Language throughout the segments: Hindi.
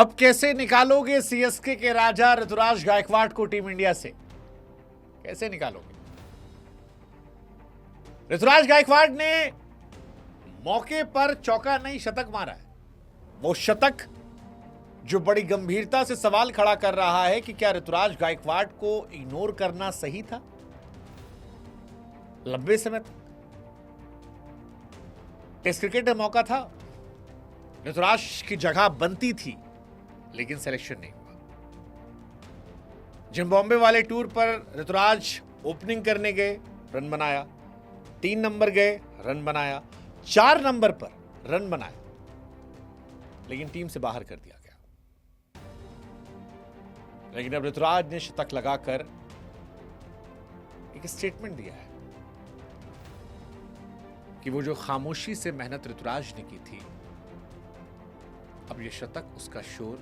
अब कैसे निकालोगे सीएसके के राजा ऋतुराज गायकवाड़ को टीम इंडिया से? कैसे निकालोगे? ऋतुराज गायकवाड़ ने मौके पर चौका नहीं शतक मारा है। वो शतक जो बड़ी गंभीरता से सवाल खड़ा कर रहा है कि क्या ऋतुराज गायकवाड़ को इग्नोर करना सही था लंबे समय तक। टेस्ट क्रिकेट में मौका था, ऋतुराज की जगह बनती थी, लेकिन सिलेक्शन नहीं हुआ। जिम्बाब्वे वाले टूर पर ऋतुराज ओपनिंग करने गए, रन बनाया। 3 नंबर गए, रन बनाया। 4 नंबर पर रन बनाया, लेकिन टीम से बाहर कर दिया गया। लेकिन अब ऋतुराज ने शतक लगाकर एक स्टेटमेंट दिया है कि वो जो खामोशी से मेहनत ऋतुराज ने की थी, अब ये शतक उसका शोर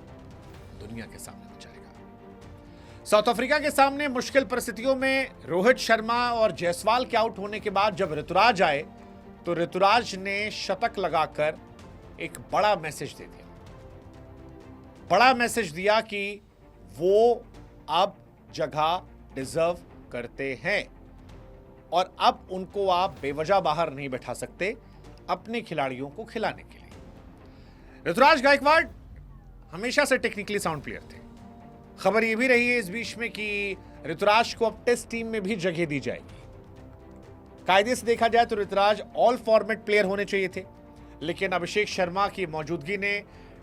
दुनिया के सामने मचाएगा। साउथ अफ्रीका के सामने मुश्किल परिस्थितियों में रोहित शर्मा और जायसवाल के आउट होने के बाद जब ऋतुराज आए तो ऋतुराज ने शतक लगाकर एक बड़ा मैसेज दे दिया। बड़ा मैसेज दिया कि वो अब जगह डिजर्व करते हैं और अब उनको आप बेवजह बाहर नहीं बैठा सकते अपने खिलाड़ियों को खिलाने के लिए। ऋतुराज गायकवाड़ हमेशा से टेक्निकली साउंड प्लेयर थे। खबर यह भी रही है इस बीच में कि ऋतुराज को अब टेस्ट टीम में भी जगह दी जाएगी। कायदे से देखा जाए तो ऋतुराज ऑल फॉर्मेट प्लेयर होने चाहिए थे, लेकिन अभिषेक शर्मा की मौजूदगी ने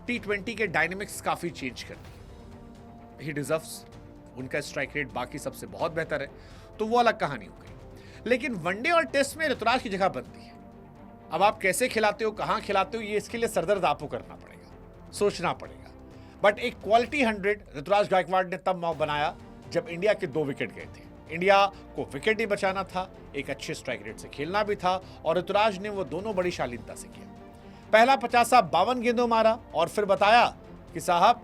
T20 के डायनेमिक्स काफी चेंज कर दिए। ही डिजर्व्स, उनका स्ट्राइक रेट बाकी सबसे बहुत बेहतर है, तो वो अलग कहानी हो गई। लेकिन वनडे और टेस्ट में ऋतुराज की जगह बनती है। अब आप कैसे खिलाते हो, कहां खिलाते हो, ये इसके लिए सरदर्द आपको करना पड़ेगा, सोचना पड़ेगा। बट एक क्वालिटी 100 ऋतुराज गायकवाड़ ने तब बनाया जब इंडिया के 2 विकेट गए थे। इंडिया को विकेट ही बचाना था, एक अच्छे स्ट्राइक रेट से खेलना भी था, और ऋतुराज ने वो दोनों बड़ी शालीनता से किया। पहला 52 गेंदों मारा और फिर बताया कि साहब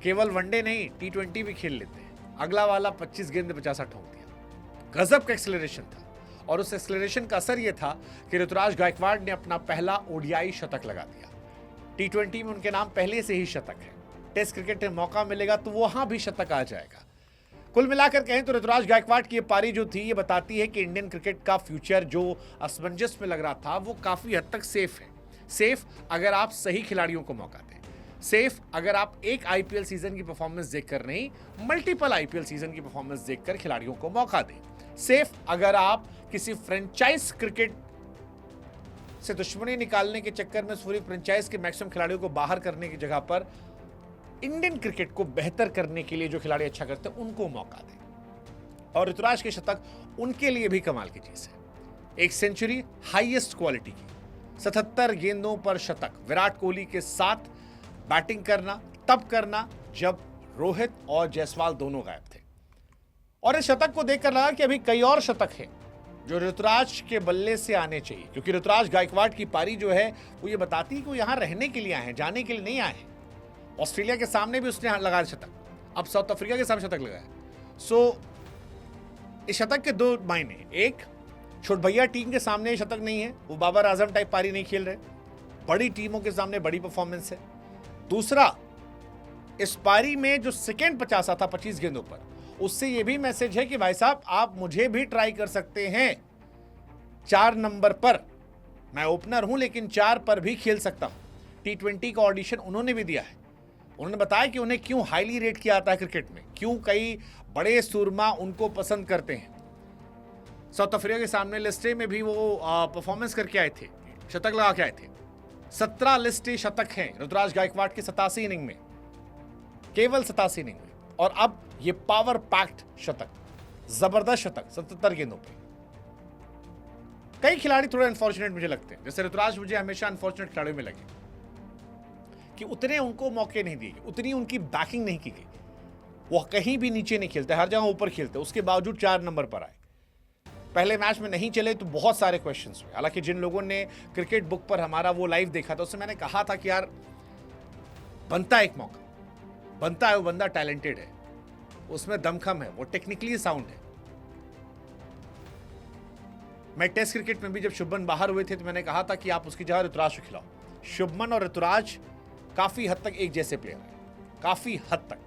केवल वनडे नहीं, T20 भी खेल लेते हैं। अगला वाला 25 गेंद 50 ठोक दिया। गजब का एक्सेलरेशन था, और उस एक्सेलरेशन का असर यह था कि ऋतुराज गायकवाड़ ने अपना पहला ODI शतक लगा दिया। T20 में उनके नाम पहले से ही शतक है। टेस्ट क्रिकेट में मौका मिलेगा तो वहां भी शतक आ जाएगा। कुल मिलाकर कहें तो ऋतुराज गायकवाड़ की ये पारी जो थी, ये बताती है कि इंडियन क्रिकेट का फ्यूचर जो असमंजस में लग रहा था, वो काफी हद तक सेफ है। सेफ अगर आप सही खिलाड़ियों को मौका दें, सेफ अगर आप एक IPL सीजन की परफॉर्मेंस देखकर नहीं, मल्टीपल IPL सीजन की परफॉर्मेंस देखकर खिलाड़ियों को मौका दें। सेफ अगर आप किसी फ्रेंचाइज क्रिकेट से दुश्मनी निकालने के चक्कर में पूरी फ्रेंचाइज के मैक्सिमम खिलाड़ियों को बाहर करने की जगह पर इंडियन क्रिकेट को बेहतर करने के लिए जो खिलाड़ी अच्छा करते हैं उनको मौका दें। और ऋतुराज के शतक उनके लिए भी कमाल की चीज है। एक सेंचुरी हाईएस्ट क्वालिटी की, 77 गेंदों पर शतक। विराट कोहली के साथ बैटिंग करना तब करना जब रोहित और जायसवाल दोनों गायब थे। और इस शतक को देखकर लगा कि अभी कई और शतक हैं जो ऋतुराज के बल्ले से आने चाहिए, क्योंकि ऋतुराज गायकवाड़ की पारी जो है वो ये बताती है कि वो यहां रहने के लिए आए हैं, जाने के लिए नहीं आए हैं। ऑस्ट्रेलिया के सामने भी उसने लगाया शतक, अब साउथ अफ्रीका के सामने शतक लगाया। सो इस शतक के 2 मायने। एक, छोट भैया टीम के सामने शतक नहीं है, वो बाबर आजम टाइप पारी नहीं खेल रहे, बड़ी टीमों के सामने बड़ी परफॉर्मेंस है। दूसरा, इस पारी में जो सेकेंड 50 था 25 गेंदों पर, उससे यह भी मैसेज है कि भाई साहब आप मुझे भी ट्राई कर सकते हैं। 4 नंबर पर मैं ओपनर हूं, लेकिन 4 पर भी खेल सकता हूं। T20 का ऑडिशन उन्होंने भी दिया है। उन्होंने बताया कि उन्हें क्यों हाईली रेट किया जाता है क्रिकेट में, क्यों कई बड़े सूरमा उनको पसंद करते हैं। साउथ अफ्रीका के सामने लिस्टे में भी वो परफॉर्मेंस करके आए थे, शतक लगा के आए थे। 17 लिस्टे शतक हैं ऋतुराज गायकवाड़ की 87 इनिंग में, केवल 87 इनिंग में। और अब ये पावर पैक्ड शतक, जबरदस्त शतक 77 गेंदों पे। कई खिलाड़ी थोड़े अनफॉर्चुनेट मुझे लगते हैं, जैसे ऋतुराज मुझे हमेशा अनफॉर्चुनेट खिलाड़ियों में लगे कि उतने उनको मौके नहीं दिए गए, उतनी उनकी बैकिंग नहीं की गई। वो कहीं भी नीचे नहीं खेलते, हर जगह ऊपर खेलते, उसके बावजूद 4 नंबर पर आए। पहले मैच में नहीं चले तो बहुत सारे क्वेश्चंस हुए। हालांकि जिन लोगों ने क्रिकेट बुक पर हमारा वो लाइव देखा था, उससे मैंने कहा था कि यार बनता है एक मौका, बनता है, वो बंदा टैलेंटेड है, उसमें दमखम है, वो टेक्निकली साउंड है। मैं टेस्ट क्रिकेट में भी जब शुभमन बाहर हुए थे तो मैंने कहा था कि आप उसकी जगह ऋतुराज को खिलाओ। शुभमन और ऋतुराज काफी हद तक एक जैसे प्लेयर हैं, काफी हद तक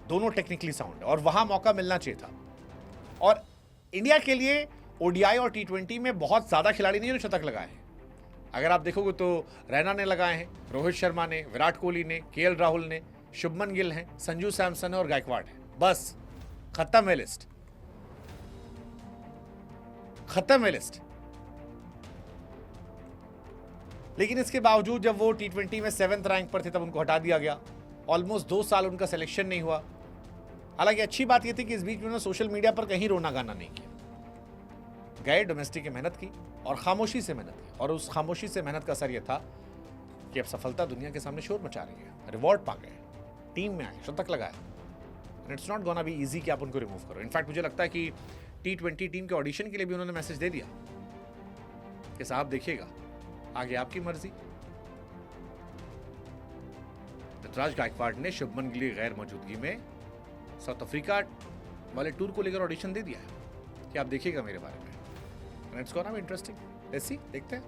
दोनों टेक्निकली साउंड है और वहां मौका मिलना चाहिए था। और इंडिया के लिए ओडीआई और टी20 में बहुत ज्यादा खिलाड़ी नहीं जो शतक लगाए हैं। अगर आप देखोगे तो रैना ने लगाए हैं, रोहित शर्मा ने, विराट कोहली ने, केएल राहुल ने, शुभमन गिल हैं, संजू सैमसन है और गायकवाड है। बस खत्म है लिस्ट, खत्म है लिस्ट। लेकिन इसके बावजूद जब वो टी20 में 7th रैंक पर थे तब उनको हटा दिया गया। ऑलमोस्ट 2 साल उनका सिलेक्शन नहीं हुआ। हालांकि अच्छी बात यह थी कि इस बीच में उन्होंने सोशल मीडिया पर कहीं रोना गाना नहीं किया। गए, डोमेस्टिक की मेहनत की और खामोशी से मेहनत की, और उस खामोशी से मेहनत का असर यह था कि अब सफलता दुनिया के सामने शोर मचा रही है। रिवॉर्ड पा गए, टीम में आए, शतक लगाया। And it's not gonna be easy कि आप उनको रिमूव करो। इनफैक्ट मुझे लगता है कि टी20 टीम के ऑडिशन के लिए भी उन्होंने मैसेज दे दिया कि साहब देखिएगा, आगे आपकी मर्जी। ऋतुराज गायकवाड ने शुभमन गिल की गैर मौजूदगी में साउथ अफ्रीका वाले टूर को लेकर ऑडिशन दे दिया है कि आप देखिएगा मेरे बारे में। And it's gonna be interesting. Let's see, देखते हैं।